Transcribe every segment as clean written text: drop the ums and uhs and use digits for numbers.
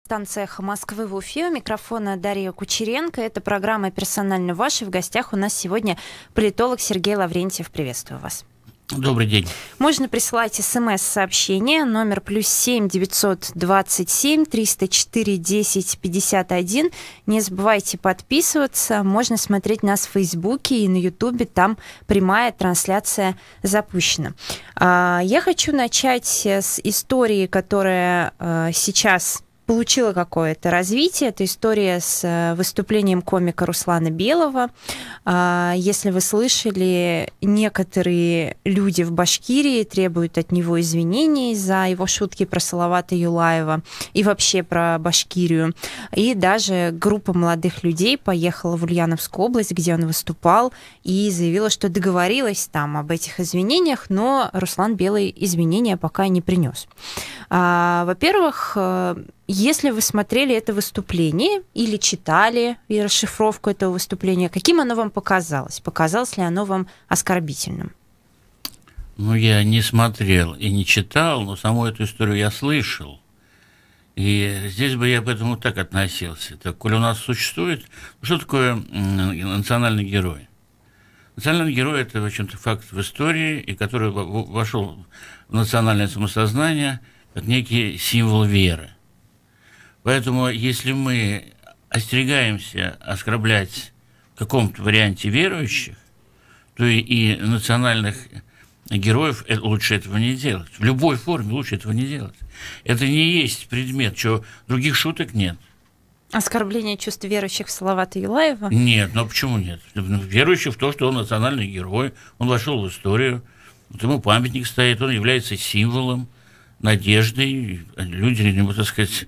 Станция «Эхо Москвы» в Уфе. У микрофона Дарья Кучеренко. Это программа «Персонально ваша». В гостях у нас сегодня политолог Сергей Лаврентьев. Приветствую вас. Добрый день. Можно присылать смс-сообщение, номер +7 927 304 10 51. Не забывайте подписываться. Можно смотреть нас в Фейсбуке и на Ютубе. Там прямая трансляция запущена. Я хочу начать с истории, которая сейчас получила какое-то развитие. Это история с выступлением комика Руслана Белого. Если вы слышали, некоторые люди в Башкирии требуют от него извинений за его шутки про Салавата Юлаева и вообще про Башкирию. И даже группа молодых людей поехала в Ульяновскую область, где он выступал, и заявила, что договорилась там об этих извинениях, но Руслан Белый извинения пока не принес. Во-первых, если вы смотрели это выступление или читали и расшифровку этого выступления, каким оно вам показалось? Показалось ли оно вам оскорбительным? Ну, я не смотрел и не читал, но саму эту историю я слышал. И здесь бы я к этому так относился. Так, коль у нас существует... Что такое национальный герой? Национальный герой – это, в общем-то, факт в истории, и который вошел в национальное самосознание как некий символ веры. Поэтому, если мы остерегаемся оскорблять в каком-то варианте верующих, то и национальных героев лучше этого не делать. В любой форме лучше этого не делать. Это не есть предмет, что других шуток нет. Оскорбление чувств верующих в Салавата Юлаева? Нет, но почему нет? Верующий в то, что он национальный герой, он вошел в историю, вот ему памятник стоит, он является символом, надеждой, люди, так сказать,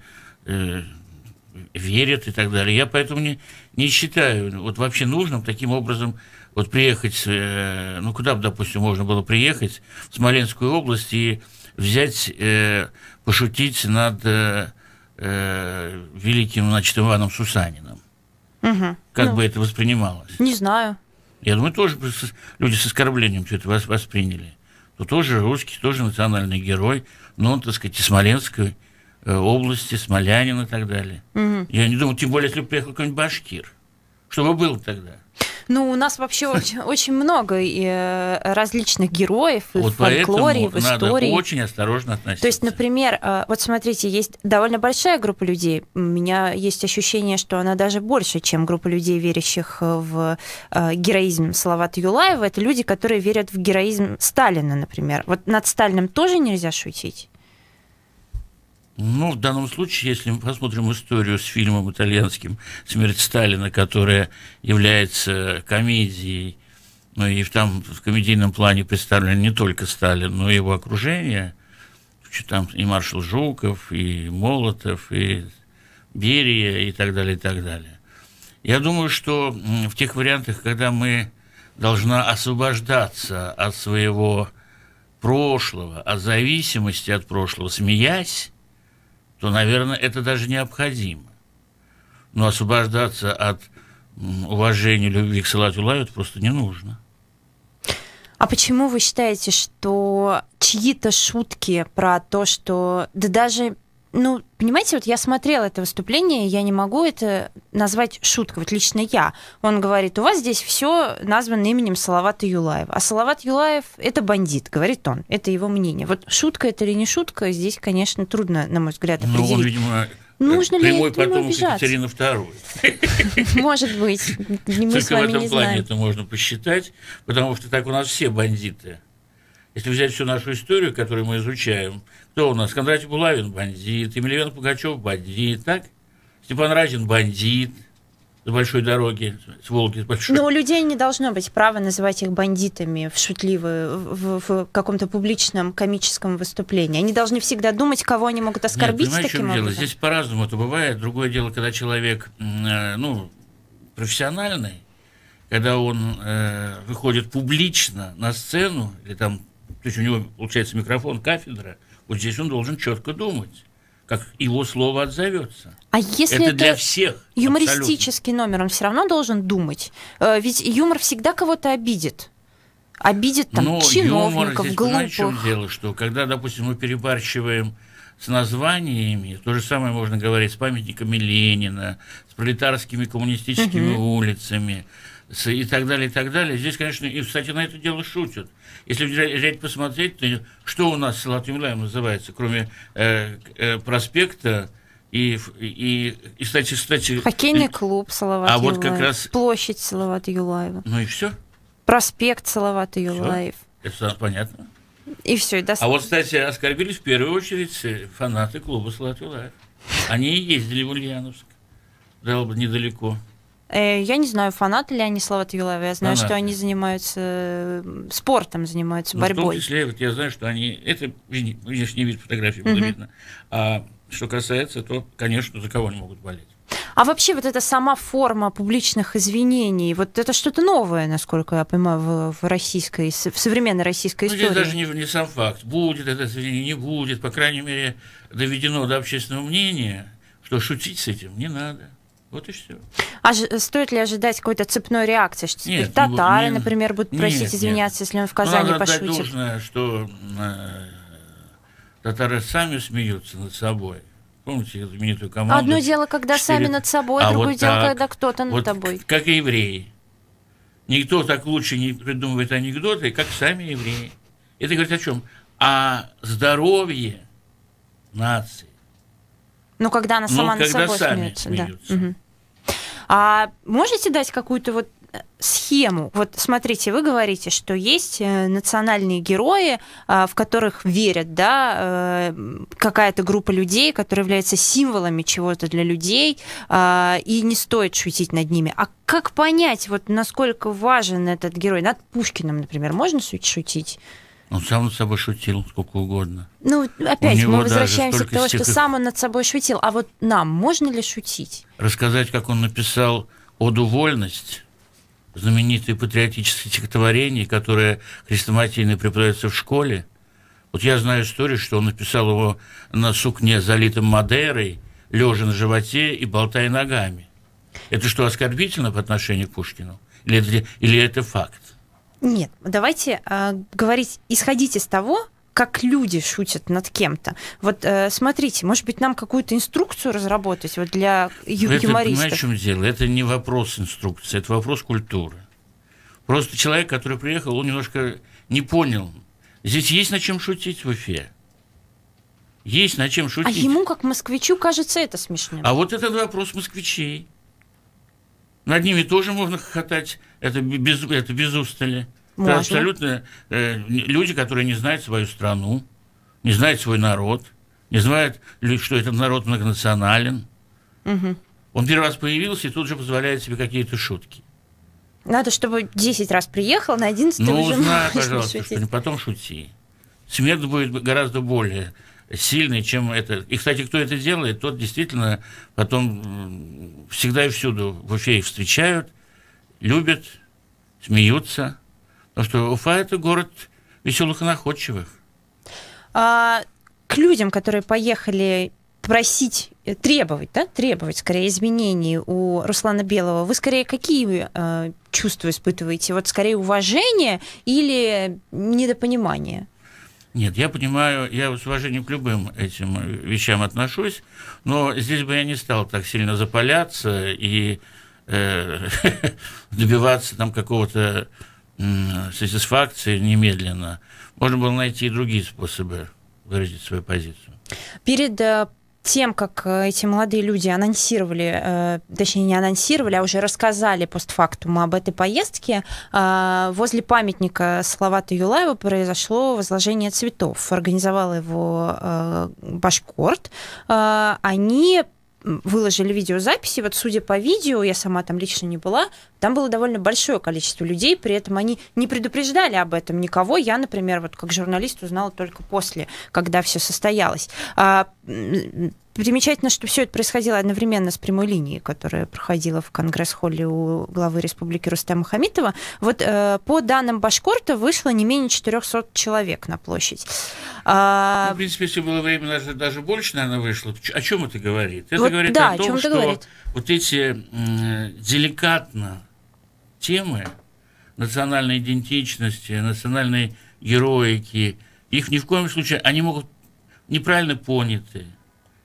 верят и так далее. Я поэтому не считаю вот вообще нужным таким образом вот приехать, ну куда бы, допустим, можно было приехать, в Смоленскую область и взять, пошутить над великим, значит, Иваном Сусаниным. Угу. Как бы это воспринималось? Не знаю. Я думаю, тоже люди с оскорблением что-то восприняли. То тоже русский, тоже национальный герой, но он, так сказать, из Смоленской области, смолянин и так далее. Угу. Я не думаю, тем более, если бы приехал какой-нибудь башкир. Что бы было тогда? Ну, у нас вообще очень много различных героев и в фольклоре, и в истории. Надо очень осторожно относиться. То есть, например, вот смотрите, есть довольно большая группа людей. У меня есть ощущение, что она даже больше, чем группа людей, верящих в героизм Салавата Юлаева. Это люди, которые верят в героизм Сталина, например. Вот над Сталиным тоже нельзя шутить? Ну, в данном случае, если мы посмотрим историю с фильмом итальянским «Смерть Сталина», которая является комедией, ну и там в комедийном плане представлен не только Сталин, но и его окружение, там и маршал Жуков, и Молотов, и Берия, и так далее, и так далее. Я думаю, что в тех вариантах, когда мы должна освобождаться от своего прошлого, от зависимости от прошлого, смеясь, то, наверное, это даже необходимо. Но освобождаться от уважения, любви к Салавату Юлаеву просто не нужно. А почему вы считаете, что чьи-то шутки про то, что... Да даже... Ну, понимаете, вот я смотрела это выступление, я не могу это назвать шуткой, вот лично я. Он говорит, у вас здесь все названо именем Салавата Юлаева. А Салават Юлаев – это бандит, говорит он. Это его мнение. Вот шутка это или не шутка, здесь, конечно, трудно, на мой взгляд, определить. Ну, он, видимо, нужно прямой ли потомок обижаться? Екатерины II. Может быть. Мы с вами не знаем. Только в этом плане это можно посчитать, потому что так у нас все бандиты. Если взять всю нашу историю, которую мы изучаем, кто у нас? Кондратий Булавин – бандит, Емельян Пугачев – бандит, так? Степан Разин – бандит с большой дороги, с Волги, с большой. Но у людей не должно быть права называть их бандитами в каком-то публичном комическом выступлении. Они должны всегда думать, кого они могут оскорбить. Нет, таким дело? образом. Здесь по-разному это бывает. Другое дело, когда человек, профессиональный, когда он выходит публично на сцену, или там, то есть у него получается микрофон, кафедра, вот здесь он должен четко думать, как его слово отзовется. А если это для всех юмористический номер, он все равно должен думать? Ведь юмор всегда кого-то обидит. Обидит там чиновников, здесь, глупых. В чем дело, что когда, допустим, мы перебарщиваем с названиями, то же самое можно говорить с памятниками Ленина, с пролетарскими коммунистическими улицами, и так далее, и так далее. Здесь, конечно, и, кстати, на это дело шутят. Если взять посмотреть, то что у нас Салават Юлаев называется, кроме проспекта и кстати... Хоккейный клуб Салават Юлаев, вот как раз... площадь Салавата Юлаева. Ну и все. Проспект Салавата Юлаев. Это понятно. И все, и достаточно. А вот, кстати, оскорбились в первую очередь фанаты клуба Салават Юлаев. Они ездили в Ульяновск. Недалеко. Я не знаю, фанаты ли они Салавата Юлаева. Я знаю, фанаты. что они занимаются спортом, занимаются борьбой. В том числе, вот я знаю, что они... Это внешний вид фотографии было видно. А что касается, то, конечно, за кого они могут болеть. А вообще вот эта сама форма публичных извинений, вот это что-то новое, насколько я понимаю, в современной российской истории. Здесь даже не сам факт. Будет это извинение, не будет. По крайней мере, доведено до общественного мнения, что шутить с этим не надо. Вот и все. А стоит ли ожидать какой-то цепной реакции? Что теперь татары, например, будут просить извиняться, если он в Казани пошутит? Надо отдать должное, что татары сами смеются над собой. Помните знаменитую команду? Одно дело, когда сами над собой, другое вот дело, когда кто-то над тобой. Как и евреи. Никто так лучше не придумывает анекдоты, как сами евреи. Это говорит о чем? О здоровье нации. Ну, когда она сама над собой смеется. Да. Угу. А можете дать какую-то вот схему? Вот смотрите, вы говорите, что есть национальные герои, в которых верят, да, какая-то группа людей, которые являются символами чего-то для людей, и не стоит шутить над ними. А как понять, вот насколько важен этот герой? Над Пушкиным, например, можно шутить? Он сам над собой шутил сколько угодно. Ну, опять мы возвращаемся к тому, что сам он над собой шутил. А вот нам можно ли шутить? Рассказать, как он написал «Оду вольность», знаменитое патриотическое стихотворение, которое хрестоматийно преподается в школе. Вот я знаю историю, что он написал его на сукне, залитым Мадейрой, лежа на животе и болтая ногами. Это что, оскорбительно по отношению к Пушкину? Или это факт? Нет, давайте исходить из того, как люди шутят над кем-то. Вот смотрите, может быть, нам какую-то инструкцию разработать вот для юмористов? Понимаете, в чем дело? Это не вопрос инструкции, это вопрос культуры. Просто человек, который приехал, он немножко не понял. Здесь есть над чем шутить в Уфе. Есть над чем шутить. А ему, как москвичу, кажется это смешным. А вот этот вопрос москвичей. Над ними тоже можно хохотать. Это без устали. Это абсолютно люди, которые не знают свою страну, не знают свой народ, не знают, что этот народ многонационален. Угу. Он первый раз появился и тут же позволяет себе какие-то шутки. Надо, чтобы 10 раз приехал, на 11-й уже узнай, пожалуйста, что потом шути. Смех будет гораздо более сильный, чем это. И, кстати, кто это делает, тот действительно потом всегда и всюду в Уфе их встречают, любят, смеются. Потому что Уфа – это город веселых и находчивых. К людям, которые поехали требовать скорее изменений у Руслана Белого, вы скорее какие чувства испытываете? Вот скорее уважение или недопонимание? Нет, я понимаю, я с уважением к любым этим вещам отношусь, но здесь бы я не стал так сильно запаляться и добиваться там какого-то сатисфакции немедленно. Можно было найти и другие способы выразить свою позицию. Перед тем, как эти молодые люди анонсировали, точнее не анонсировали, а уже рассказали постфактум об этой поездке, возле памятника Салавату Юлаеву произошло возложение цветов. Организовал его Башкорт. Они выложили видеозаписи, вот судя по видео, я сама там лично не была, там было довольно большое количество людей, при этом они не предупреждали об этом никого. Я, например, вот как журналист узнала только после, когда все состоялось. Примечательно, что все это происходило одновременно с прямой линией, которая проходила в Конгресс-холле у главы республики Рустема Хамитова. Вот по данным Башкорта вышло не менее 400 человек на площадь. В принципе, если было время, даже больше, наверное, вышло. О чем это говорит? Это вот, говорит да, о том, что говорит? Вот эти деликатно темы национальной идентичности, национальной героики, их ни в коем случае, они могут неправильно поняты,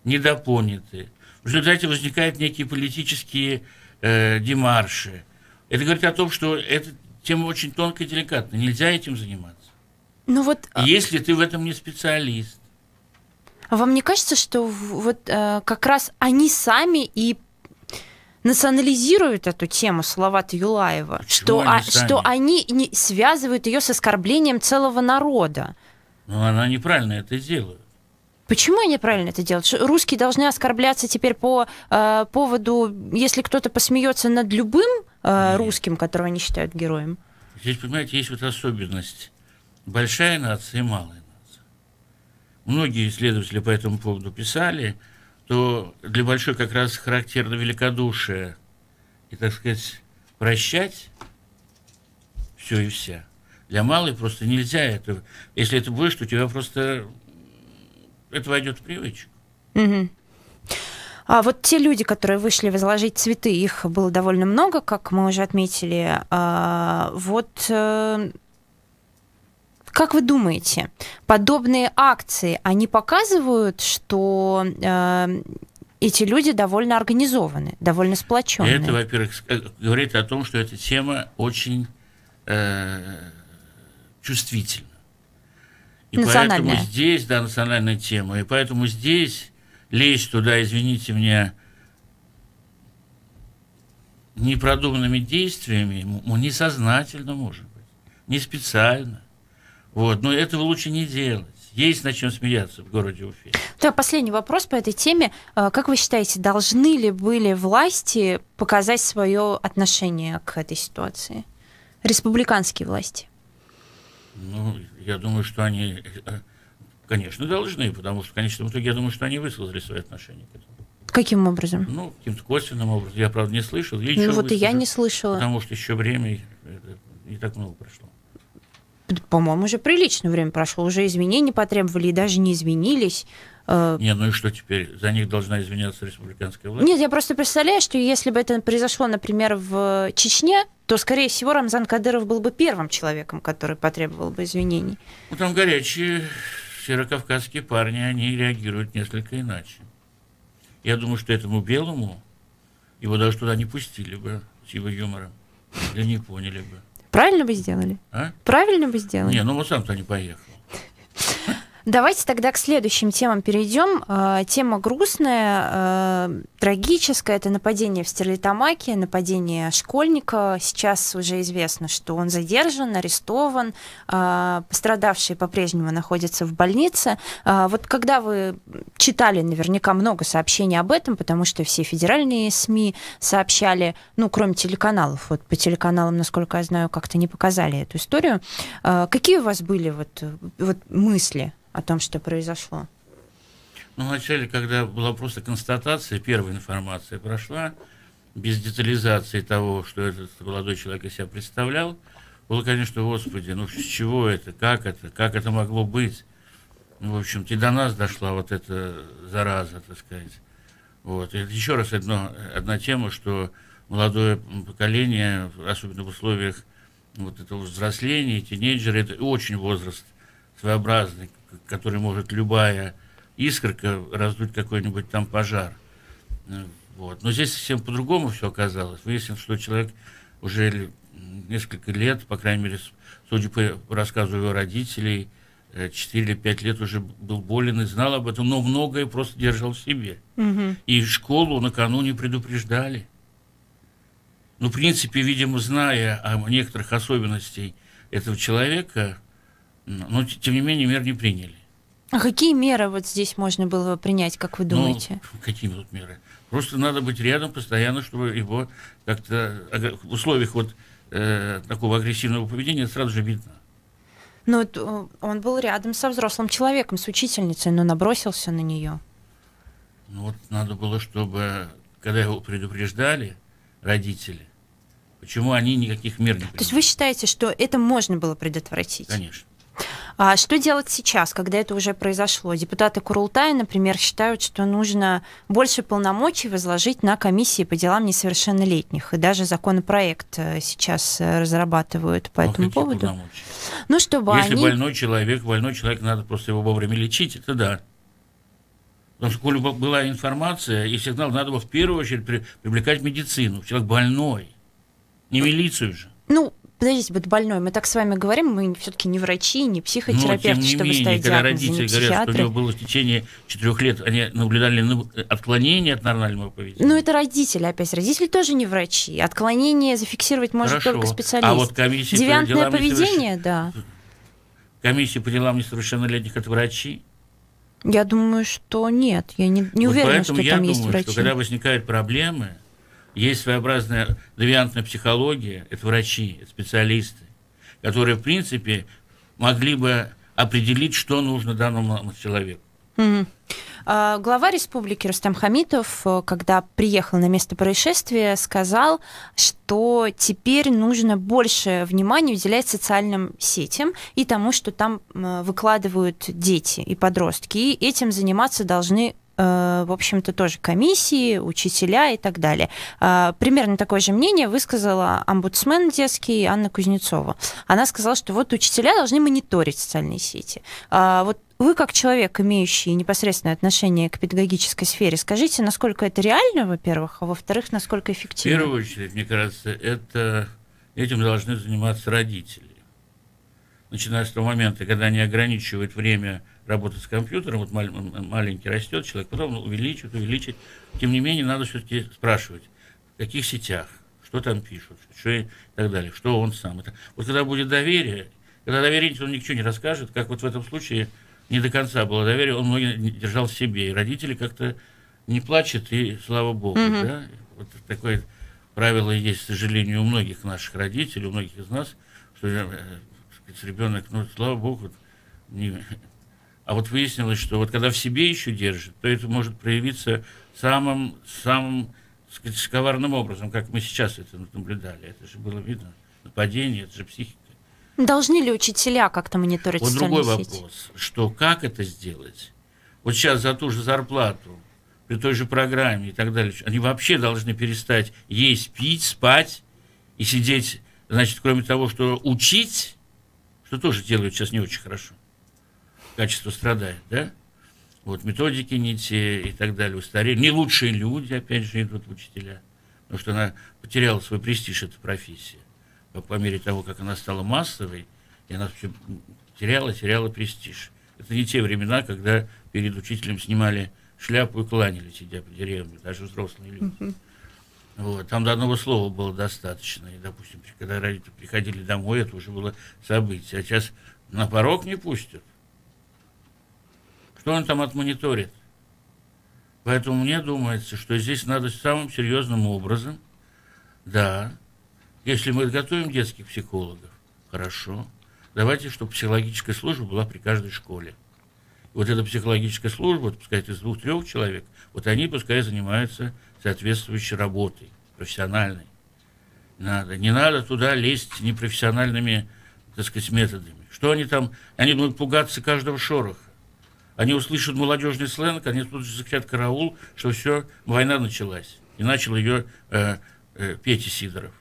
недопоняты. В результате возникают некие политические демарши. Это говорит о том, что эта тема очень тонкая и деликатная. Нельзя этим заниматься. Ну вот, если ты в этом не специалист. а вам не кажется, что вот как раз они сами и национализируют эту тему Салавата Юлаева, что они не связывают ее с оскорблением целого народа? Но она неправильно это делает. Почему они правильно это делают? Русские должны оскорбляться теперь по поводу, если кто-то посмеется над любым русским, которого они считают героем? Здесь, понимаете, есть вот особенность. Большая нация и малая нация. Многие исследователи по этому поводу писали, что для большой как раз характерно великодушие и, так сказать, прощать все и вся. Для малой просто нельзя это. Если это будешь, то у тебя просто это войдет в привычку. Угу. А вот те люди, которые вышли возложить цветы, их было довольно много, как мы уже отметили. Как вы думаете, подобные акции, они показывают, что эти люди довольно организованы, довольно сплоченные? Это, во-первых, говорит о том, что эта тема очень чувствительна. И поэтому здесь, да, национальная тема, и поэтому здесь лезть туда, извините меня, непродуманными действиями, несознательно, может быть, не специально. Вот, но этого лучше не делать. Есть над чем смеяться в городе Уфе. Да, последний вопрос по этой теме. Как вы считаете, должны ли были власти показать свое отношение к этой ситуации? Республиканские власти? Ну, я думаю, что они, конечно, должны, потому что в конечном итоге я думаю, что они высказали свои отношения к этому. Каким образом? Ну, каким-то косвенным образом. Я, правда, не слышал. Ну, вот и я не слышала. Потому что еще время не так много прошло. По-моему, уже приличное время прошло. Уже изменений потребовали и даже не извинились. Не, ну и что теперь? За них должна извиняться республиканская власть? Нет, я просто представляю, что если бы это произошло, например, в Чечне, то, скорее всего, Рамзан Кадыров был бы первым человеком, который потребовал бы извинений. Ну, там горячие северокавказские парни, они реагируют несколько иначе. Я думаю, что этому белому его даже туда не пустили бы с его юмором. Или не поняли бы. Правильно бы сделали? А? Правильно бы сделали? Не, ну вот сам-то не поехал. Давайте тогда к следующим темам перейдем. Тема грустная, трагическая. Это нападение в Стерлитамаке, нападение школьника. Сейчас уже известно, что он задержан, арестован. Пострадавшие по-прежнему находятся в больнице. Вот когда вы читали наверняка много сообщений об этом, потому что все федеральные СМИ сообщали, ну, кроме телеканалов. Вот по телеканалам, насколько я знаю, как-то не показали эту историю. Какие у вас были вот мысли о том, что произошло? Ну, вначале, когда была просто констатация, первая информация прошла, без детализации того, что этот молодой человек из себя представлял, было, конечно, господи, ну с чего это, как это могло быть? Ну, в общем-то, и до нас дошла вот эта зараза, так сказать. Вот. И еще раз одна тема, что молодое поколение, особенно в условиях вот этого взросления, тинейджеры, это очень возраст своеобразный, который может любая искорка раздуть какой-нибудь там пожар. Вот. Но здесь совсем по-другому все оказалось. Выяснилось, что человек уже несколько лет, по крайней мере, судя по рассказу его родителей, 4 или 5 лет уже был болен и знал об этом, но многое просто держал в себе. Угу. И школу накануне предупреждали. Ну, в принципе, видимо, зная о некоторых особенностях этого человека, но, тем не менее, мер не приняли. А какие меры вот здесь можно было принять, как вы думаете? Ну, какие тут меры? Просто надо быть рядом постоянно, чтобы его как-то в условиях вот такого агрессивного поведения сразу же видно. Ну, он был рядом со взрослым человеком, с учительницей, но набросился на нее. Ну, вот надо было, чтобы, когда его предупреждали родители, почему они никаких мер не приняли? То есть вы считаете, что это можно было предотвратить? Конечно. А что делать сейчас, когда это уже произошло? Депутаты Курултая, например, считают, что нужно больше полномочий возложить на комиссии по делам несовершеннолетних. И даже законопроект сейчас разрабатывают по этому поводу. Полномочия? Ну, чтобы Если больной человек, надо просто его вовремя лечить, это да. Потому что, коли была информация и сигнал, надо было в первую очередь привлекать медицину. Человек больной. Не милицию же. Ну, подождите, вот больной. Мы так с вами говорим, мы все-таки не врачи, не психотерапевты, чтобы менее, ставить когда диагнозы, родители не говорят, что у психиатры. него было в течение 4 лет, они наблюдали отклонения от нормального поведения. Ну, это родители, опять. Родители тоже не врачи. Отклонение зафиксировать может только специалист. А вот комиссия девиантное поведение, да. Комиссия по делам несовершеннолетних – это врачи? Я думаю, что нет. Я не уверена, что там есть врачи. Поэтому я думаю, что когда возникают проблемы, есть своеобразная девиантная психология, это врачи, это специалисты, которые, в принципе, могли бы определить, что нужно данному человеку. Угу. Глава республики Рустам Хамитов, когда приехал на место происшествия, сказал, что теперь нужно больше внимания уделять социальным сетям и тому, что там выкладывают дети и подростки. И этим заниматься должны, в общем-то, тоже комиссии, учителя и так далее. Примерно такое же мнение высказала омбудсмен детский Анна Кузнецова. Она сказала, что вот учителя должны мониторить социальные сети. Вот вы, как человек, имеющий непосредственное отношение к педагогической сфере, скажите, насколько это реально, во-первых, а во-вторых, насколько эффективно? В первую очередь, мне кажется, этим должны заниматься родители. Начиная с того момента, когда они ограничивают время работы с компьютером, вот маленький растет человек, потом увеличивает. Тем не менее, надо все-таки спрашивать, в каких сетях, что там пишут, что и так далее, что он сам. Вот когда будет доверие, когда доверие, он ничего не расскажет, как вот в этом случае не до конца было доверие, он многие держал в себе, и родители как-то не плачут, и слава богу, да? Вот такое правило есть, к сожалению, у многих наших родителей, у многих из нас, что ребенок, ну, слава богу, не... А вот выяснилось, что вот когда в себе еще держит, то это может проявиться самым сказать, коварным образом, как мы сейчас это наблюдали. Это же было видно, нападение, это же психика. Должны ли учителя как-то мониторить социальные сети? Вот другой вопрос, что как это сделать? Вот сейчас за ту же зарплату, при той же программе и так далее, они вообще должны перестать есть, пить, спать и сидеть, значит, кроме того, что учить, что тоже делают сейчас не очень хорошо. Качество страдает, да? Вот методики не те и так далее, устарели. Не лучшие люди, опять же, идут в учителя, потому что она потеряла свой престиж, эта профессия. По мере того, как она стала массовой, и она все теряла престиж. Это не те времена, когда перед учителем снимали шляпу и кланялись, сидя по деревне, даже взрослые люди. Вот. Там до одного слова было достаточно. И, допустим, когда родители приходили домой, это уже было событие. А сейчас на порог не пустят. Что он там отмониторит? Поэтому мне думается, что здесь надо самым серьезным образом, да, если мы готовим детских психологов, хорошо, давайте, чтобы психологическая служба была при каждой школе. Вот эта психологическая служба, вот, пускай из 2-3 человек, вот они пускай занимаются соответствующей работой, профессиональной. Не надо туда лезть непрофессиональными, так сказать, методами. Что они там, они будут пугаться каждого шороха. Они услышат молодежный сленг, они тут же закричат караул, что все, война началась. И начал ее Петя Сидоров.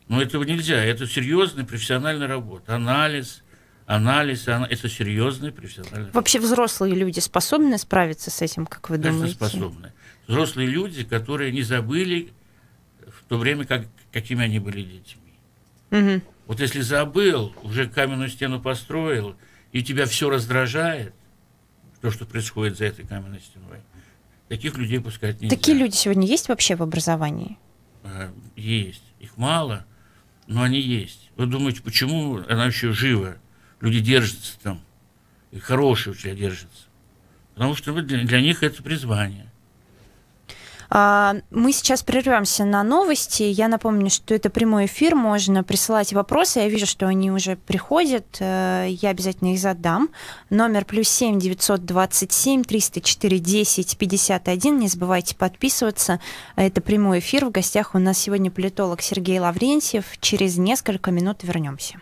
Но этого нельзя, это серьезная профессиональная работа. Анализ, это серьезная профессиональная работа. Вообще взрослые люди способны справиться с этим, как вы думаете? Конечно, способны. Взрослые люди, которые не забыли в то время, какими они были детьми. Угу. Вот если забыл, уже каменную стену построил, и тебя все раздражает, то, что происходит за этой каменной стеной, таких людей пускать нельзя. Такие люди сегодня есть вообще в образовании? Есть. Их мало, но они есть. Вы думаете, почему она еще жива? Люди держатся там, и хорошие учителя держатся. Потому что для них это призвание. Мы сейчас прервемся на новости. Я напомню, что это прямой эфир, можно присылать вопросы. Я вижу, что они уже приходят. Я обязательно их задам. Номер +7 927 304 10 51. Не забывайте подписываться. Это прямой эфир. В гостях у нас сегодня политолог Сергей Лаврентьев. Через несколько минут вернемся.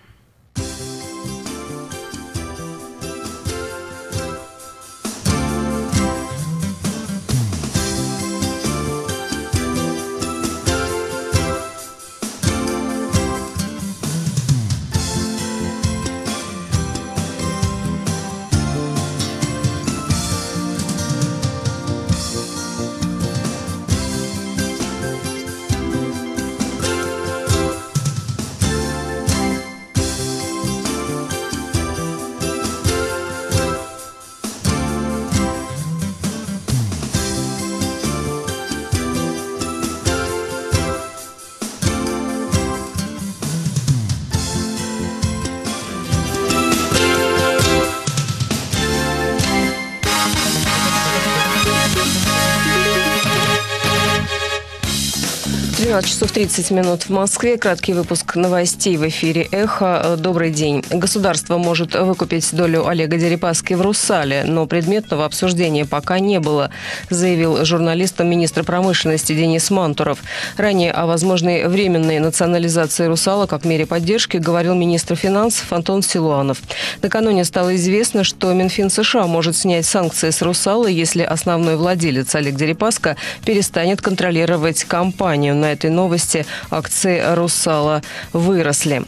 12 часов 30 минут в Москве. Краткий выпуск новостей в эфире «Эхо». Добрый день. Государство может выкупить долю Олега Дерипаски в «Русале», но предметного обсуждения пока не было, заявил журналистам министр промышленности Денис Мантуров. Ранее о возможной временной национализации «Русала» как мере поддержки говорил министр финансов Антон Силуанов. Накануне стало известно, что Минфин США может снять санкции с «Русала», если основной владелец Олег Дерипаска перестанет контролировать компанию. На этой новости акции «Русала» выросли.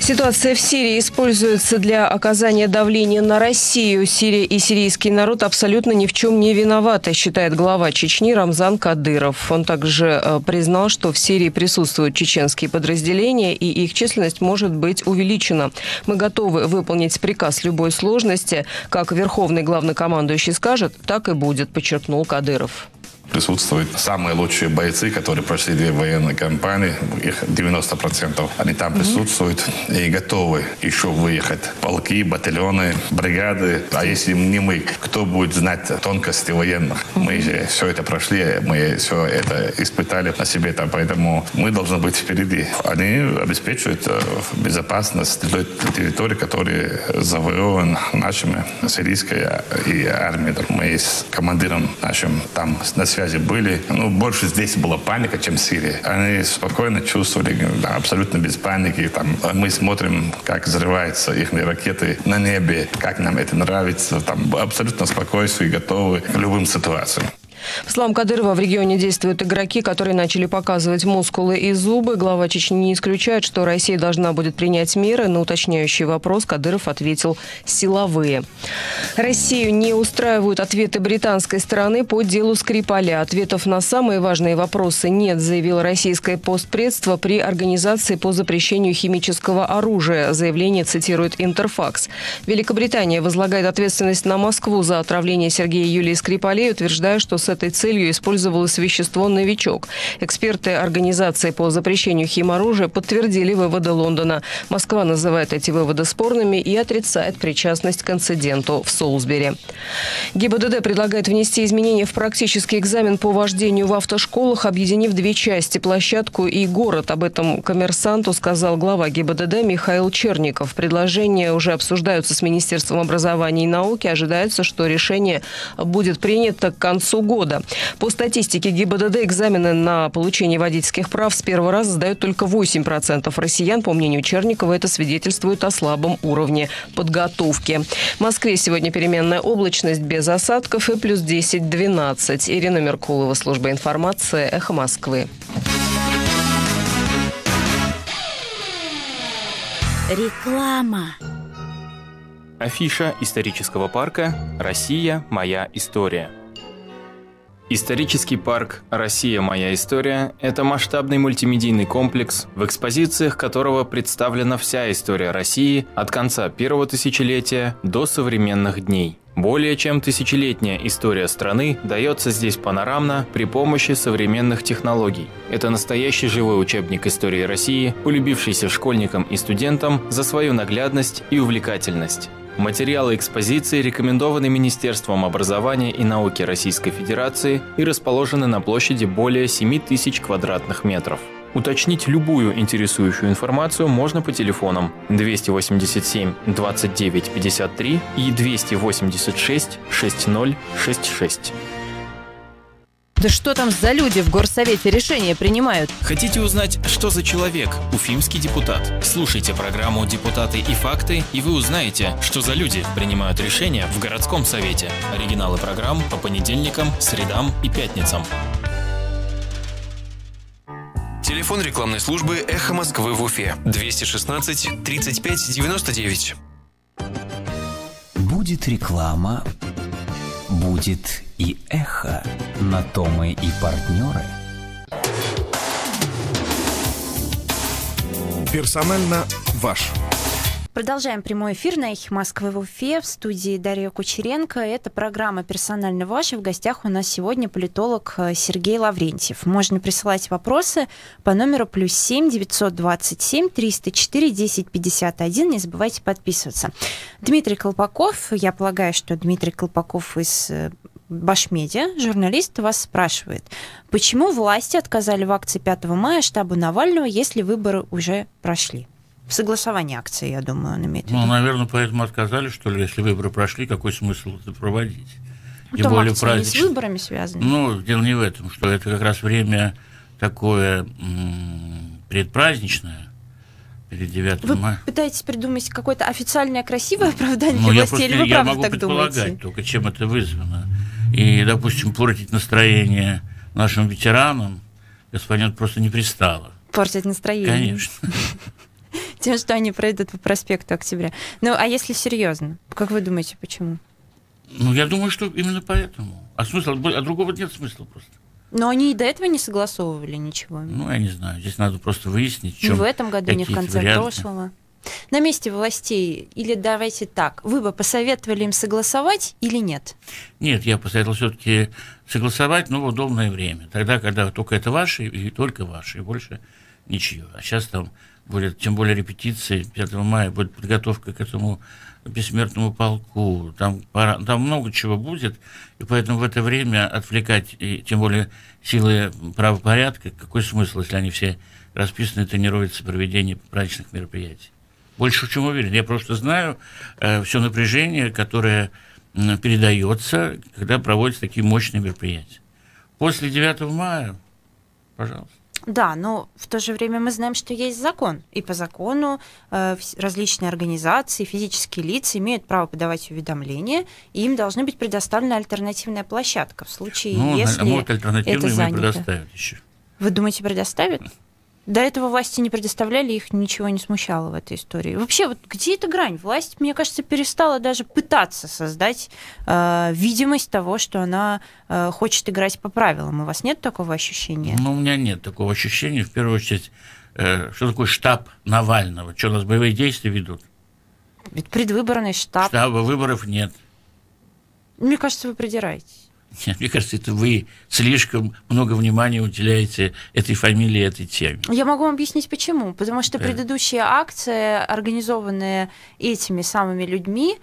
Ситуация в Сирии используется для оказания давления на Россию. Сирия и сирийский народ абсолютно ни в чем не виноваты, считает глава Чечни Рамзан Кадыров. Он также признал, что в Сирии присутствуют чеченские подразделения и их численность может быть увеличена. Мы готовы выполнить приказ любой сложности. Как верховный главнокомандующий скажет, так и будет, подчеркнул Кадыров. Присутствуют самые лучшие бойцы, которые прошли 2 военные кампании. Их 90%. Они там присутствуют и готовы еще выехать. Полки, батальоны, бригады. А если не мы, кто будет знать тонкости военных? Мы же все это прошли, мы все это испытали на себе. Поэтому мы должны быть впереди. Они обеспечивают безопасность той территории, которая завоевана нашими сирийской и армией. Мы с командиром нашим там на связи были. Больше здесь была паника, чем в Сирии. Они спокойно чувствовали, абсолютно без паники. Мы смотрим, как взрываются их ракеты на небе, как нам это нравится. Абсолютно спокойствие и готовы к любым ситуациям. По словам Кадырова, в регионе действуют игроки, которые начали показывать мускулы и зубы. Глава Чечни не исключает, что Россия должна будет принять меры. На уточняющий вопрос Кадыров ответил «силовые». Россию не устраивают ответы британской стороны по делу Скрипаля. Ответов на самые важные вопросы нет, заявило российское постпредство при Организации по запрещению химического оружия. Заявление цитирует Интерфакс. Великобритания возлагает ответственность на Москву за отравление Сергея и Юлии Скрипалей, утверждая, что с этой целью использовалось вещество «Новичок». Эксперты Организации по запрещению химоружия подтвердили выводы Лондона. Москва называет эти выводы спорными и отрицает причастность к инциденту в Солсбери. ГИБДД предлагает внести изменения в практический экзамен по вождению в автошколах, объединив 2 части – площадку и город. Об этом «Коммерсанту» сказал глава ГИБДД Михаил Черников. Предложения уже обсуждаются с Министерством образования и науки. Ожидается, что решение будет принято к концу года. По статистике ГИБДД экзамены на получение водительских прав с первого раза сдают только 8% россиян. По мнению Черникова, это свидетельствует о слабом уровне подготовки. В Москве сегодня переменная облачность без осадков и плюс 10-12. Ирина Меркулова, служба информации, «Эхо Москвы». Реклама. Афиша исторического парка «Россия. Моя история». Исторический парк «Россия. Моя история» – это масштабный мультимедийный комплекс, в экспозициях которого представлена вся история России от конца первого тысячелетия до современных дней. Более чем тысячелетняя история страны дается здесь панорамно при помощи современных технологий. Это настоящий живой учебник истории России, полюбившийся школьникам и студентам за свою наглядность и увлекательность. Материалы экспозиции рекомендованы Министерством образования и науки Российской Федерации и расположены на площади более 7000 квадратных метров. Уточнить любую интересующую информацию можно по телефонам 287 29 53 и 286 6066. Да что там за люди в горсовете решения принимают? Хотите узнать, что за человек уфимский депутат? Слушайте программу «Депутаты и факты», и вы узнаете, что за люди принимают решения в городском совете. Оригиналы программ по понедельникам, средам и пятницам. Телефон рекламной службы «Эхо Москвы» в Уфе. 216 35 99. Будет реклама, будет и эхо. На то мы и партнеры. Персонально ваш. Продолжаем прямой эфир на «Эхе Москвы» в Уфе. В студии Дарья Кучеренко. Это программа «Персонально ваш». И в гостях у нас сегодня политолог Сергей Лаврентьев. Можно присылать вопросы по номеру +7 927 304 1051. Не забывайте подписываться. Дмитрий Колпаков. Я полагаю, что Дмитрий Колпаков из Башмедиа, журналист вас спрашивает, почему власти отказали в акции 5 мая штабу Навального, если выборы уже прошли? В согласовании акции, я думаю, он имеет в виду. Ну, наверное, поэтому отказали, что ли, если выборы прошли, какой смысл это проводить? Тем более акции не с выборами связаны. Ну, дело не в этом, что это как раз время такое предпраздничное, перед 9 мая. Вы пытаетесь придумать какое-то официальное красивое оправдание для властей, или вы правда так думаете? Я могу предполагать только, чем это вызвано. И, допустим, портить настроение нашим ветеранам господин просто не пристало. Портить настроение? Конечно. Тем, что они пройдут по проспекту Октября. Ну, а если серьезно, как вы думаете, почему? Ну, я думаю, что именно поэтому. А другого нет смысла просто. Но они и до этого не согласовывали ничего. Ну, я не знаю. Здесь надо просто выяснить, в чем. Не в этом году, не в конце прошлого. На месте властей, или давайте так, вы бы посоветовали им согласовать или нет? Нет, я посоветовал все-таки согласовать, но в удобное время. Тогда, когда только это ваши, и только ваши, и больше ничего. А сейчас там будет, тем более репетиции 5 мая, будет подготовка к этому бессмертному полку. Там много чего будет, и поэтому в это время отвлекать, и тем более силы правопорядка, какой смысл, если они все расписаны, тренируются в проведении праздничных мероприятий? Больше в чем уверен. Я просто знаю все напряжение, которое передается, когда проводятся такие мощные мероприятия. После 9 мая, пожалуйста. Да, но в то же время мы знаем, что есть закон. И по закону различные организации, физические лица имеют право подавать уведомления, и им должна быть предоставлена альтернативная площадка в случае, если может, альтернативную это занято. Предоставят еще. Вы думаете, предоставят? До этого власти не предоставляли, их ничего не смущало в этой истории. Вообще, вот где эта грань? Власть, мне кажется, перестала даже пытаться создать видимость того, что она хочет играть по правилам. У вас нет такого ощущения? Ну, у меня нет такого ощущения. В первую очередь, что такое штаб Навального? Что, у нас боевые действия ведут? Ведь предвыборный штаб. Штаба выборов нет. Мне кажется, вы придираетесь. Нет, мне кажется, это вы слишком много внимания уделяете этой фамилии, этой теме. Я могу вам объяснить, почему. Потому что предыдущая акция, организованная этими самыми людьми,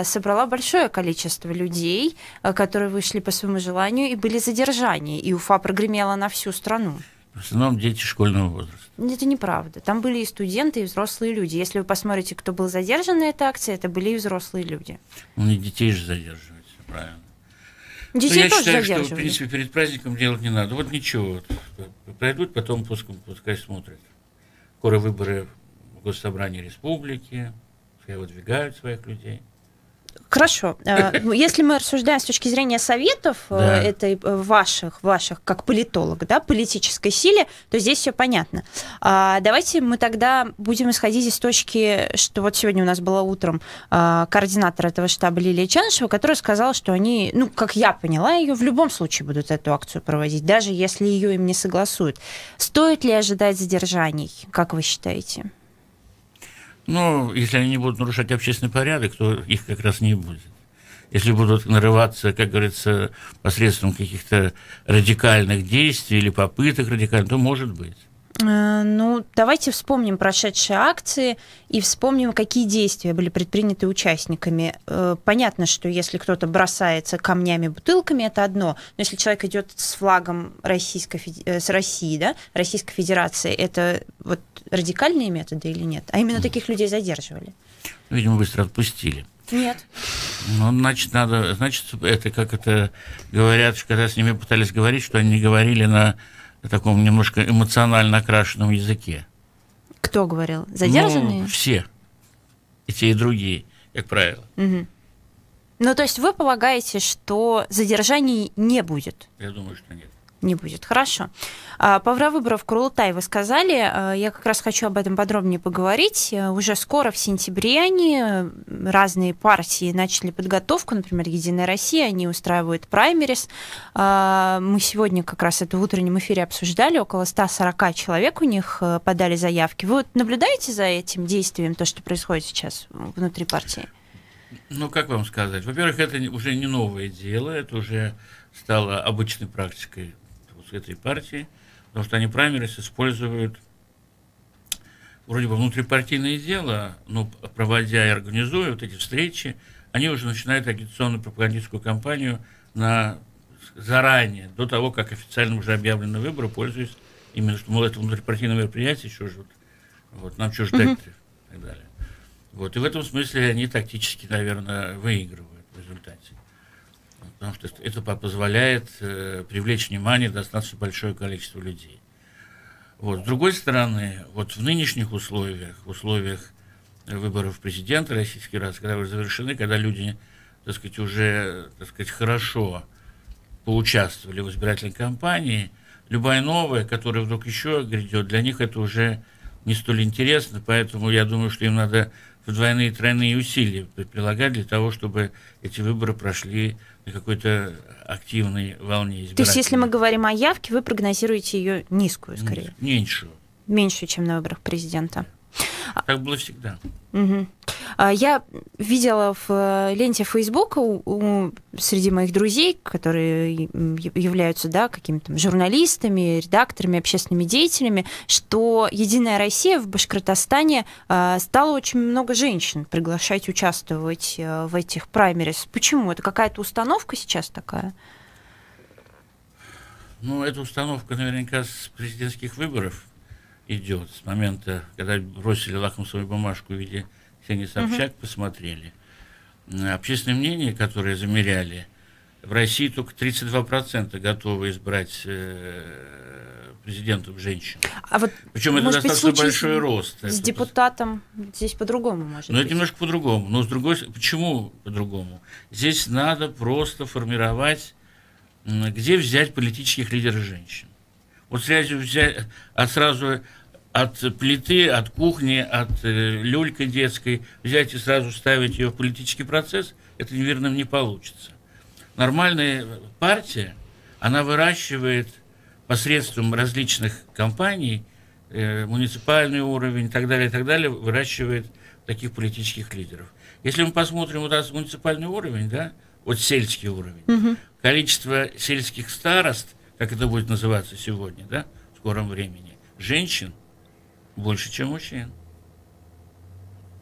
собрала большое количество людей, которые вышли по своему желанию и были задержаны. И Уфа прогремела на всю страну. В основном дети школьного возраста. Это неправда. Там были и студенты, и взрослые люди. Если вы посмотрите, кто был задержан на этой акции, это были и взрослые люди. Ну, не детей же задерживаются, правильно. Детей я тоже считаю, задерживали. что, в принципе, перед праздником делать не надо. Вот ничего. Пройдут, потом пускай смотрят. Скоро выборы в Госсобрании Республики. Пускай выдвигают своих людей. Хорошо. Если мы рассуждаем с точки зрения советов этой ваших, как политолог, да, политической силе, то здесь все понятно. Давайте мы тогда будем исходить из точки, что вот сегодня у нас была утром координатор этого штаба Лилия Чанышева, которая сказала, что они, ну, как я поняла ее, в любом случае будут эту акцию проводить, даже если ее им не согласуют. Стоит ли ожидать задержаний, как вы считаете? Ну, если они не будут нарушать общественный порядок, то их как раз не будет. Если будут нарываться, как говорится, посредством каких-то радикальных действий или попыток радикальных, то может быть. Ну, давайте вспомним прошедшие акции и вспомним, какие действия были предприняты участниками. Понятно, что если кто-то бросается камнями, бутылками, это одно. Но если человек идет с флагом с России, да, Российской Федерации, это вот радикальные методы или нет? А именно таких людей задерживали? Видимо, быстро отпустили. Нет. Ну, значит, это как это говорят, когда с ними пытались говорить, что они не говорили на таком немножко эмоционально окрашенном языке. Кто говорил? Задержанные? Ну, все. И те, и другие, как правило. Угу. Ну, то есть вы полагаете, что задержаний не будет? Я думаю, что нет. Не будет. Хорошо. По выборов в Курултай вы сказали, я как раз хочу об этом подробнее поговорить. Уже скоро, в сентябре, разные партии начали подготовку, например, «Единая Россия», они устраивают праймерис. Мы сегодня как раз это в утреннем эфире обсуждали, около 140 человек у них подали заявки. Вы вот наблюдаете за этим действием, то, что происходит сейчас внутри партии? Ну, как вам сказать? Во-первых, это уже не новое дело, это уже стало обычной практикой этой партии, потому что они праймерис используют вроде бы внутрипартийное дело, но проводя и организуя вот эти встречи, они уже начинают агитационную пропагандистскую кампанию заранее, до того, как официально уже объявлены выборы, пользуясь именно, что, мол, это внутрипартийное мероприятие, что же вот нам что ждать-то, и так далее. Вот, и в этом смысле они тактически, наверное, выигрывают в результате. Потому что это позволяет привлечь внимание достаточно большое количество людей. Вот. С другой стороны, вот в нынешних условиях выборов президента Российской Федерации, когда уже завершены, когда люди, так сказать, уже, так сказать, хорошо поучаствовали в избирательной кампании, любая новая, которая вдруг еще грядет, для них это уже не столь интересно, поэтому я думаю, что им надо двойные и тройные усилия прилагать для того, чтобы эти выборы прошли на какой-то активной волне избирателей. То есть, если мы говорим о явке, вы прогнозируете ее низкую, скорее? Меньшую. Меньшую, чем на выборах президента. Так было всегда. Угу. Я видела в ленте Фейсбука среди моих друзей, которые являются, да, какими-то журналистами, редакторами, общественными деятелями, что «Единая Россия» в Башкортостане стало очень много женщин приглашать участвовать в этих праймерис. Почему? Это какая-то установка сейчас такая? Ну, эта установка наверняка с президентских выборов идет, с момента, когда бросили лакмусовую бумажку в виде Ксении Собчак, посмотрели. Общественное мнение, которое замеряли, в России только 32% готовы избрать президентом женщин. А вот, причем это достаточно большой рост. С депутатом здесь по-другому, может быть. Ну, это немножко по-другому. Но с другой стороны, почему по-другому? Здесь надо просто формировать, где взять политических лидеров женщин. Вот сразу взять, сразу от плиты, от кухни, от люльки детской взять и сразу ставить ее в политический процесс, это, наверное, не получится. Нормальная партия, она выращивает посредством различных кампаний, муниципальный уровень и так далее, выращивает таких политических лидеров. Если мы посмотрим вот этот муниципальный уровень, да, вот сельский уровень, количество сельских старост, как это будет называться сегодня, да, в скором времени, женщин больше, чем мужчин.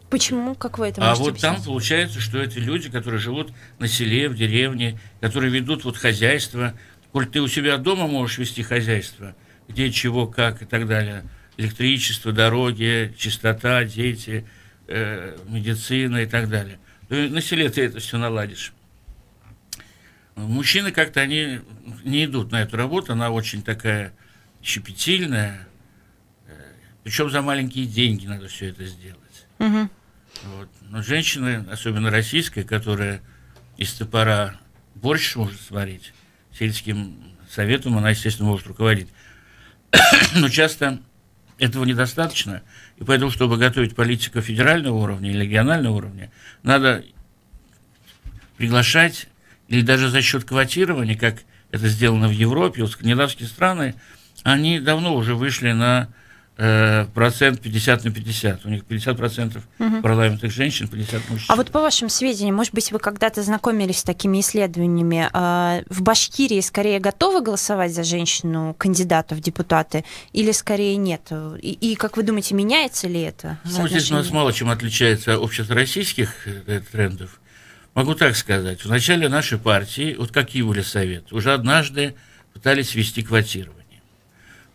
Почему? Как вы это можете вот объяснить? там получается, что это люди, которые живут на селе, в деревне, которые ведут вот хозяйство. Коль ты у себя дома можешь вести хозяйство, где, чего, как и так далее, электричество, дороги, чистота, дети, медицина и так далее, то на селе ты это все наладишь. Мужчины как-то они не идут на эту работу, она очень такая щепетильная, причем за маленькие деньги надо все это сделать. Вот. Но женщина, особенно российская, которая из топора борщ может сварить, сельским советом она, естественно, может руководить. Но часто этого недостаточно, и поэтому, чтобы готовить политиков федерального уровня или регионального уровня, надо приглашать, или даже за счет квотирования, как это сделано в Европе, вот скандинавские страны, они давно уже вышли на процент 50/50. У них 50% парламентных женщин, 50% мужчин. А вот по вашим сведениям, может быть, вы когда-то знакомились с такими исследованиями, в Башкирии скорее готовы голосовать за женщину-кандидата в депутаты или скорее нет? И как вы думаете, меняется ли это? Ну, здесь у нас мало чем отличается общероссийских трендов. Могу так сказать. В начале нашей партии, вот как Юля Совет, уже однажды пытались ввести квотирование.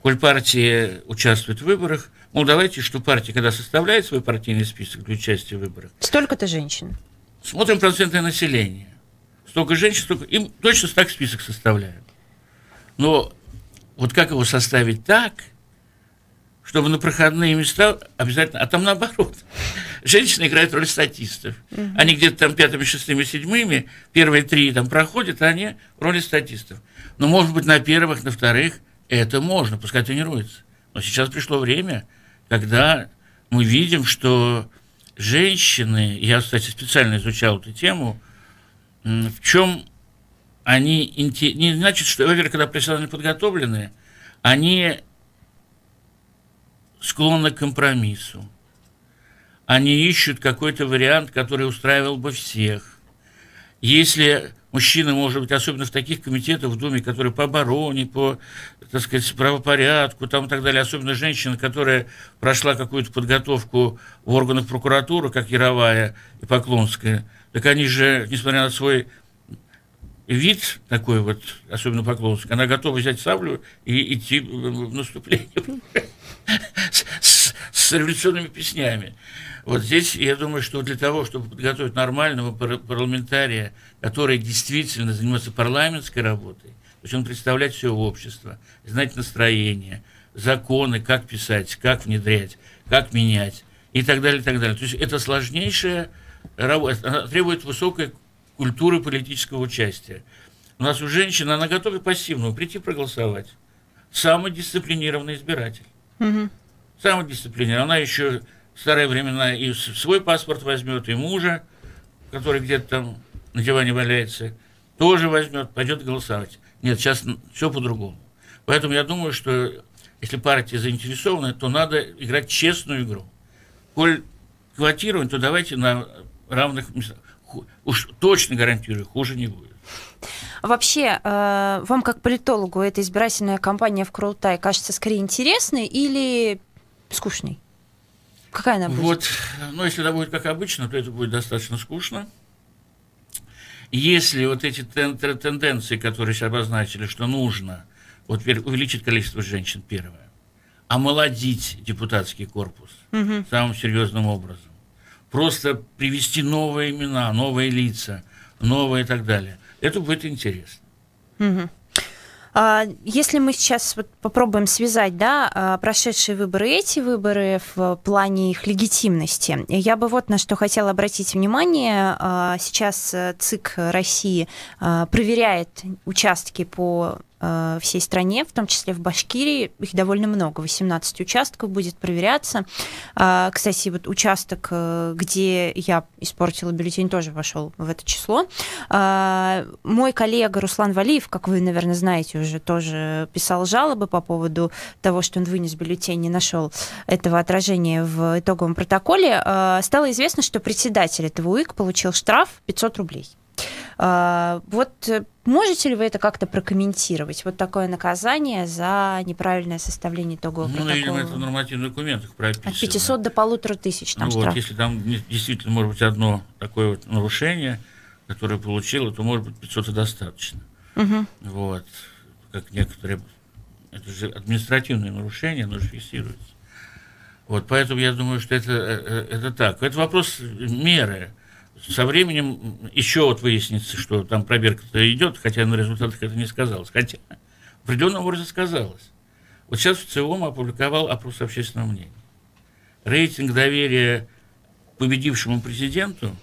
Коль партия участвует в выборах, ну, давайте, что партия, когда составляет свой партийный список для участия в выборах... Столько-то женщин. Смотрим процентное население. Столько женщин, столько... Им точно так список составляют. Но вот как его составить так, чтобы на проходные места обязательно... А там наоборот. Женщины играют роль статистов. Они где-то там 5-ми, 6-ми, 7-ми, первые 3 там проходят, а они в роли статистов. Но, может быть, на первых, на вторых это можно, пускай тренируется. Но сейчас пришло время, когда мы видим, что женщины, я, кстати, специально изучал эту тему, в чем они... Не значит, что, во-первых, когда профессионально подготовленные, они склонны к компромиссу. Они ищут какой-то вариант, который устраивал бы всех. Если мужчина, может быть, особенно в таких комитетах в Думе, которые по обороне, по, так сказать, правопорядку, там и так далее, особенно женщина, которая прошла какую-то подготовку в органах прокуратуры, как Яровая и Поклонская, так они же, несмотря на свой вид такой вот, особенно поклонский, она готова взять саблю и идти в наступление с революционными песнями. Вот здесь, я думаю, что для того, чтобы подготовить нормального парламентария, который действительно занимается парламентской работой, то есть он представляет все общество, знать настроение, законы, как писать, как внедрять, как менять и так далее, и так далее. То есть это сложнейшая работа, она требует высокой культуры политического участия. У нас у женщины, она готова пассивно прийти проголосовать. Самый дисциплинированный избиратель. Самый дисциплинированный. Она еще в старые времена и свой паспорт возьмет, и мужа, который где-то там на диване валяется, тоже возьмет, пойдет голосовать. Нет, сейчас все по-другому. Поэтому я думаю, что если партия заинтересована, то надо играть честную игру. Коль квотировать, то давайте на равных местах. Уж точно гарантирую, хуже не будет. Вообще, вам как политологу эта избирательная кампания в Курултае кажется скорее интересной или скучной? Какая она будет? Вот, ну, если это будет как обычно, то это будет достаточно скучно. Если вот эти тенденции, которые сейчас обозначили, что нужно вот увеличить количество женщин, первое, омолодить депутатский корпус самым серьезным образом, просто привести новые имена, новые лица, новые и так далее. Это будет интересно. Если мы сейчас вот попробуем связать, да, прошедшие выборы, эти выборы в плане их легитимности, я бы вот на что хотела обратить внимание. Сейчас ЦИК России проверяет участки по всей стране, в том числе в Башкирии. Их довольно много, 18 участков будет проверяться. Кстати, вот участок, где я испортила бюллетень, тоже вошел в это число. Мой коллега Руслан Валиев, как вы, наверное, знаете, уже тоже писал жалобы по поводу того, что он вынес бюллетень, не нашел этого отражения в итоговом протоколе. Стало известно, что председатель этого УИК получил штраф 500 рублей. Вот можете ли вы это как-то прокомментировать? Вот такое наказание за неправильное составление итогового протокола? Ну, видимо, это в нормативных документах прописано. От 500 до 1500 там штраф. Вот, если там действительно может быть одно такое вот нарушение, которое получило, то, может быть, 500 и достаточно. Вот. Как некоторые... Это же административные нарушения, оно же фиксируется. Вот, поэтому я думаю, что это так. Это вопрос меры. Со временем еще вот выяснится, что там проверка-то идет, хотя на результатах это не сказалось. Хотя в определенном образе сказалось. Вот сейчас ВЦИОМ опубликовал опрос общественного мнения. Рейтинг доверия победившему президенту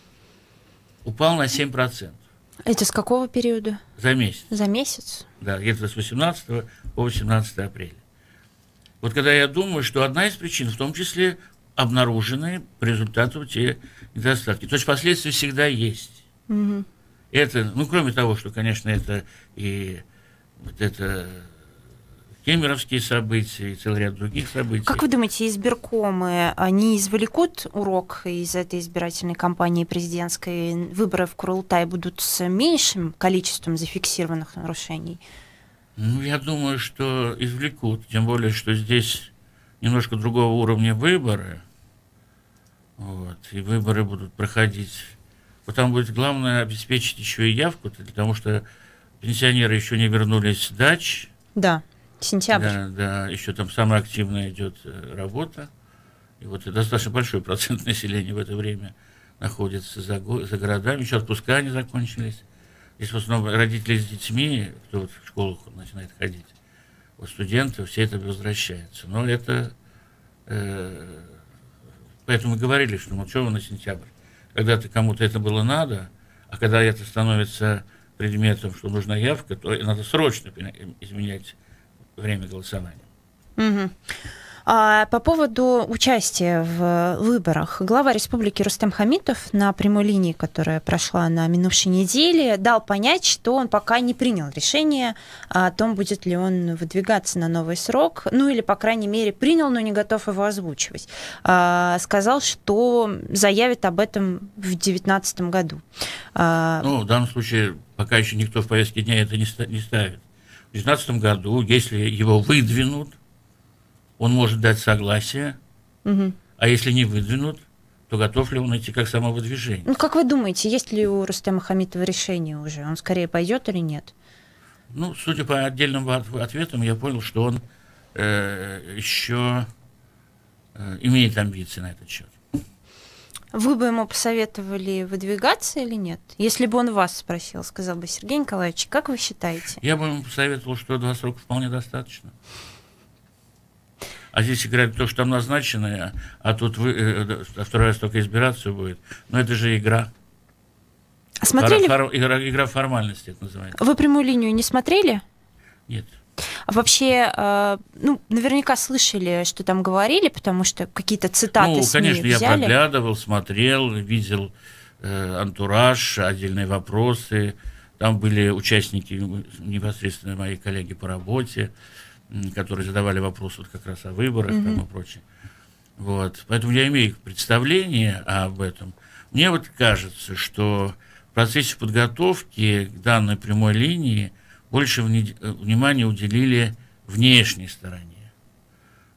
упал на 7%. Это с какого периода? За месяц. За месяц? Да, где-то с 18 по 18 апреля. Вот когда я думаю, что одна из причин, в том числе обнаружены по результату те недостатки. То есть последствия всегда есть. Это, ну, кроме того, что, конечно, это и вот это кемеровские события, и целый ряд других событий. Как вы думаете, избиркомы, они извлекут урок из этой избирательной кампании президентской? Выборы в Курултае будут с меньшим количеством зафиксированных нарушений? Ну, я думаю, что извлекут. Тем более, что здесь немножко другого уровня выборы. Вот, и выборы будут проходить. Вот там будет главное обеспечить еще и явку, потому что пенсионеры еще не вернулись с дач. Да, сентябрь. Да, еще там самая активная идет работа. И вот достаточно большой процент населения в это время находится за городами. Еще отпуска не закончились. Здесь в основном родители с детьми, кто вот в школах начинает ходить, вот студенты, все это возвращается. Но это... Поэтому мы говорили, что вот что на сентябрь. Когда-то кому-то это было надо, а когда это становится предметом, что нужна явка, то надо срочно изменять время голосования. По поводу участия в выборах. Глава республики Рустем Хамитов на прямой линии, которая прошла на минувшей неделе, дал понять, что он пока не принял решение о том, будет ли он выдвигаться на новый срок, ну или, по крайней мере, принял, но не готов его озвучивать. Сказал, что заявит об этом в 2019 году. Ну, в данном случае пока еще никто в повестке дня это не ставит. В 2019 году, если его выдвинут, он может дать согласие, а если не выдвинут, то готов ли он идти как самовыдвижение. Ну, как вы думаете, есть ли у Рустема Хамитова решение уже? Он скорее пойдет или нет? Ну, судя по отдельным ответам, я понял, что он еще имеет амбиции на этот счет. Вы бы ему посоветовали выдвигаться или нет? Если бы он вас спросил, сказал бы: Сергей Николаевич, как вы считаете? Я бы ему посоветовал, что 2 срока вполне достаточно. А здесь играет то, что там назначено, а тут второй раз только избираться будет. Но это же игра. А смотрели? Игра формальности, это называется. Вы прямую линию не смотрели? Нет. А вообще, ну, наверняка слышали, что там говорили, потому что какие-то цитаты СМИ конечно, взяли. Я проглядывал, смотрел, видел антураж, отдельные вопросы. Там были участники, непосредственно мои коллеги по работе, которые задавали вопросы вот как раз о выборах там и прочее. Вот. Поэтому я имею представление об этом. Мне вот кажется, что в процессе подготовки к данной прямой линии больше внимания уделили внешней стороне.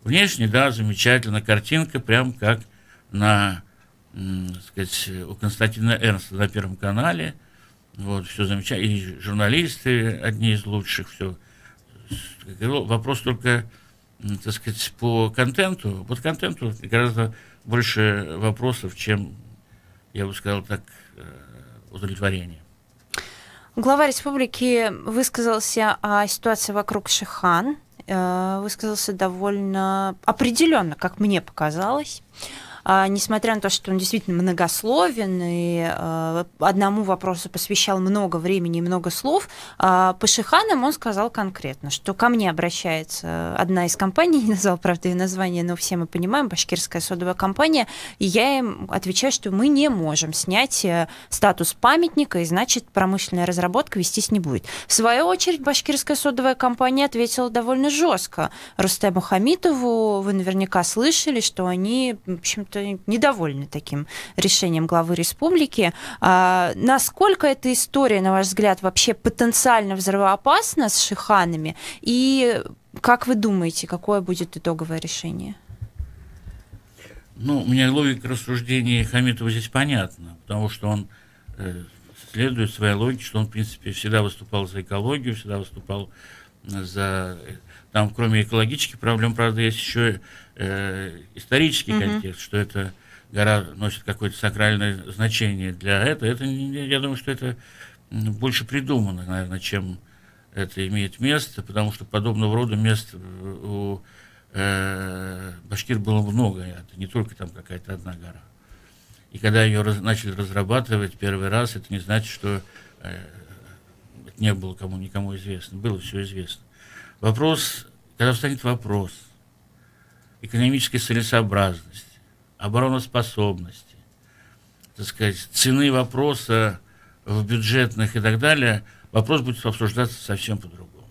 Внешне, да, замечательно, картинка прям как на, так сказать, у Константина Эрнста на Первом канале. Вот, все замечательно. И журналисты одни из лучших, все. Вопрос только, так сказать, по контенту. Под контенту гораздо больше вопросов, чем, я бы сказал так, удовлетворения. Глава республики высказался о ситуации вокруг Шихан. Высказался довольно определенно, как мне показалось. Несмотря на то, что он действительно многословен и одному вопросу посвящал много времени и много слов, по Шиханам он сказал конкретно, что ко мне обращается одна из компаний, не назвал, правда, ее название, но все мы понимаем, башкирская содовая компания, и я им отвечаю, что мы не можем снять статус памятника, и значит, промышленная разработка вестись не будет. В свою очередь, башкирская содовая компания ответила довольно жестко Рустему Хамитову. Вы наверняка слышали, что они, в общем-то, недовольны таким решением главы республики. Насколько эта история, на ваш взгляд, вообще потенциально взрывоопасна с Шиханами? И как вы думаете, какое будет итоговое решение? Ну, у меня логика рассуждений Хамитова здесь понятна, потому что он следует своей логике, что он, в принципе, всегда выступал за экологию, всегда выступал за... Там, кроме экологических проблем, правда, есть еще исторический контекст, что эта гора носит какое-то сакральное значение для этого. Я думаю, что это больше придумано, наверное, чем это имеет место, потому что подобного рода мест у башкир было много, это не только там какая-то одна гора. И когда ее начали разрабатывать первый раз, это не значит, что это не было никому известно. Было все известно. Вопрос, когда встанет вопрос экономической целесообразности, обороноспособности, так сказать, цены вопроса в бюджетных и так далее, вопрос будет обсуждаться совсем по-другому.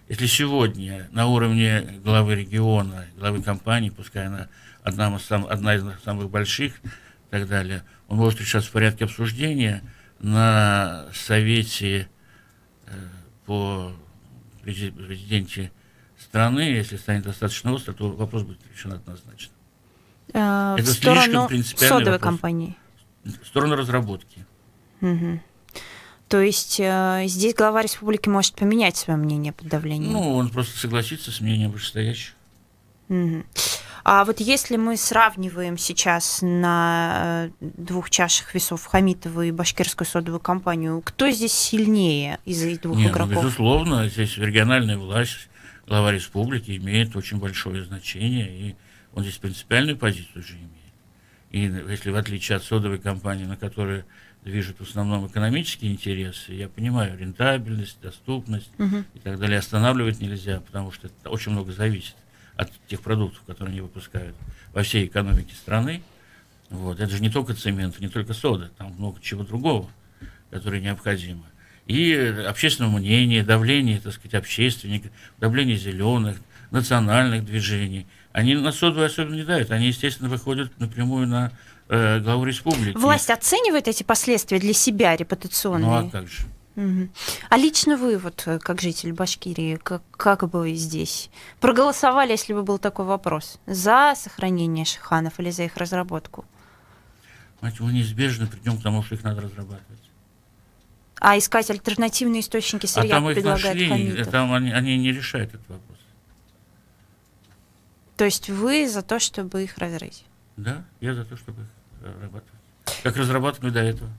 Если сегодня на уровне главы региона, главы компании, пускай она одна из самых больших и так далее, он может решаться в порядке обсуждения на совете по президенте страны, если станет достаточно остро, то вопрос будет решен однозначно. Это в сторону содовой компании? В сторону разработки. Угу. То есть здесь глава республики может поменять свое мнение под давлением? Ну, он просто согласится с мнением вышестоящих. Угу. А вот если мы сравниваем сейчас на двух чашах весов Хамитову и башкирскую содовую компанию, кто здесь сильнее из этих двух игроков? Ну, безусловно, здесь региональная власть, глава республики имеет очень большое значение, и он здесь принципиальную позицию уже имеет. И если в отличие от содовой компании, на которой движут в основном экономические интересы, я понимаю, рентабельность, доступность и так далее, останавливать нельзя, потому что это очень много зависит от тех продуктов, которые они выпускают во всей экономике страны. Вот. Это же не только цемент, не только сода, там много чего другого, которое необходимо. И общественное мнение, давление, так сказать, общественников, давление зеленых, национальных движений. Они на соду особенно не давят, они, естественно, выходят напрямую на главу республики. Власть оценивает эти последствия для себя, репутационные? Ну а как же? Угу. А лично вы, вот как житель Башкирии, как бы вы здесь проголосовали, если бы был такой вопрос? За сохранение Шиханов или за их разработку? мы неизбежно придем к тому, что их надо разрабатывать. А искать альтернативные источники сырья предлагает Хамитов. Там они не решают этот вопрос. То есть вы за то, чтобы их разрыть? Да, я за то, чтобы их разрабатывать. Как разрабатывали до этого.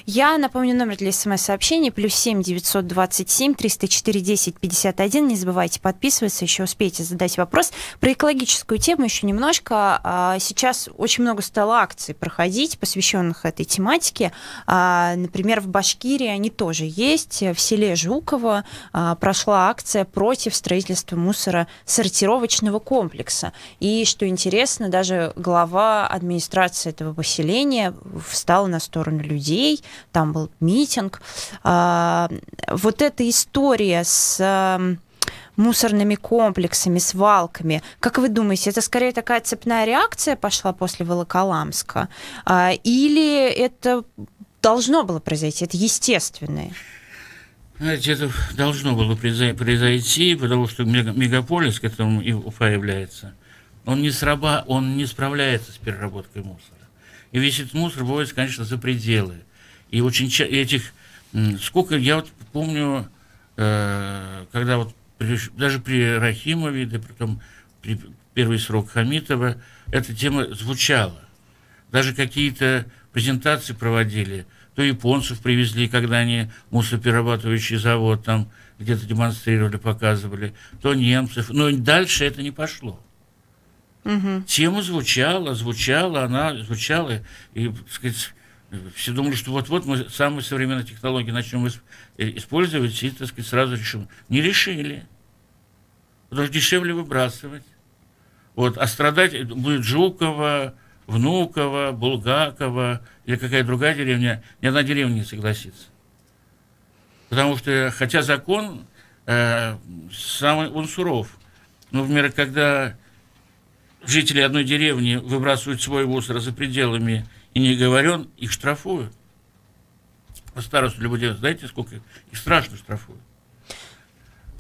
Я напомню номер для смс-сообщений: +7 927 304 10 51. Не забывайте подписываться, еще успейте задать вопрос. Про экологическую тему еще немножко. Сейчас очень много стало акций проходить, посвященных этой тематике. Например, в Башкирии они тоже есть. В селе Жуково прошла акция против строительства мусоросортировочного комплекса. И, что интересно, даже глава администрации этого поселения встала на сторону людей. Там был митинг. Вот эта история с мусорными комплексами, свалками, как вы думаете, это скорее такая цепная реакция пошла после Волоколамска? Или это должно было произойти, это естественное? Знаете, это должно было произойти, потому что мегаполис, к этому и Уфа является, он не справляется с переработкой мусора. И весь этот мусор выводится, конечно, за пределы. И очень сколько, я вот помню, когда вот даже при Рахимове, да потом при первый срок Хамитова, эта тема звучала. Даже какие-то презентации проводили. То японцев привезли, когда они мусороперерабатывающий завод там где-то демонстрировали, показывали, то немцев. Но дальше это не пошло. Угу. Тема звучала, и, так сказать, все думали, что вот-вот мы самые современные технологии начнем использовать, и, так сказать, сразу решим. Не решили. Потому что дешевле выбрасывать. Вот, а страдать будет Жуково, Внуково, Булгаково или какая-то другая деревня. Ни одна деревня не согласится. Потому что, хотя закон, он суров. Но, например, когда жители одной деревни выбрасывают свой мусор за пределами и не говорен, их штрафуют. По старосту любой деревни, знаете, сколько их страшно штрафуют.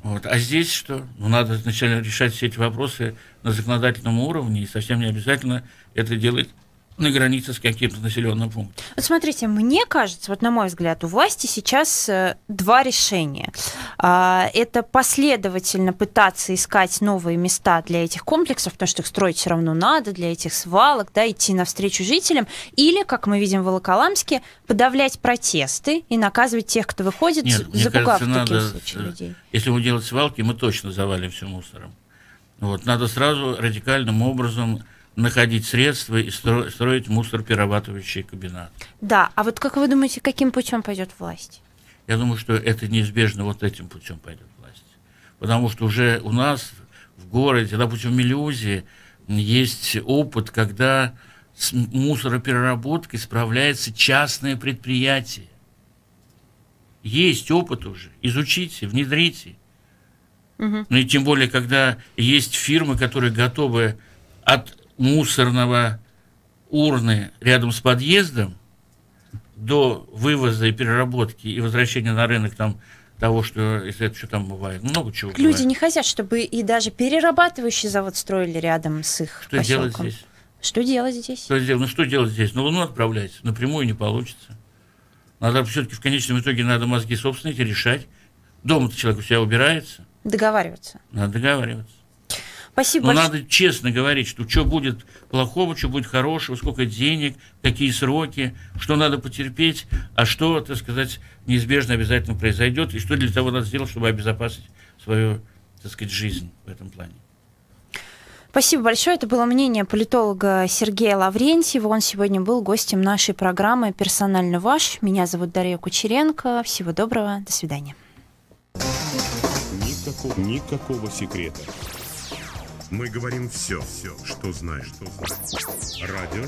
Вот. А здесь что? Надо изначально решать все эти вопросы на законодательном уровне, и совсем не обязательно это делать на границе с каким-то населенным пунктом. Вот смотрите, мне кажется, вот на мой взгляд, у власти сейчас два решения. Это последовательно пытаться искать новые места для этих комплексов, потому что их строить все равно надо, для этих свалок, да, идти навстречу жителям, или, как мы видим в Волоколамске, подавлять протесты и наказывать тех, кто выходит, запугав в таких случаях людей. Если мы делать свалки, мы точно завалим все мусором. Вот, надо сразу радикальным образом находить средства и строить мусороперерабатывающий комбинат. Да, а вот как вы думаете, каким путем пойдет власть? Я думаю, что это неизбежно вот этим путем пойдет власть. Потому что уже у нас в городе, допустим, в Мелюзе, есть опыт, когда с мусоропереработкой справляется частное предприятие. Есть опыт уже. Изучите, внедрите. Угу. Ну и тем более, когда есть фирмы, которые готовы от мусорного урны рядом с подъездом до вывоза и переработки и возвращения на рынок там того, что, если это что там бывает, много чего люди бывает. Не хотят, чтобы и даже перерабатывающий завод строили рядом с их что поселком. Делать здесь? Что делать здесь? Что делать здесь? На Луну отправляйте, напрямую не получится. Надо все-таки в конечном итоге надо мозги собственники решать. Дома-то человек у себя убирается. Договариваться. Надо договариваться. Спасибо. Но надо честно говорить, что будет плохого, что будет хорошего, сколько денег, какие сроки, что надо потерпеть, а что, так сказать, неизбежно обязательно произойдет, и что для того надо сделать, чтобы обезопасить свою, так сказать, жизнь в этом плане. Спасибо большое. Это было мнение политолога Сергея Лаврентьева. Он сегодня был гостем нашей программы «Персонально ваш». Меня зовут Дарья Кучеренко. Всего доброго. До свидания. Никакого секрета. Мы говорим все, что знаешь. Радио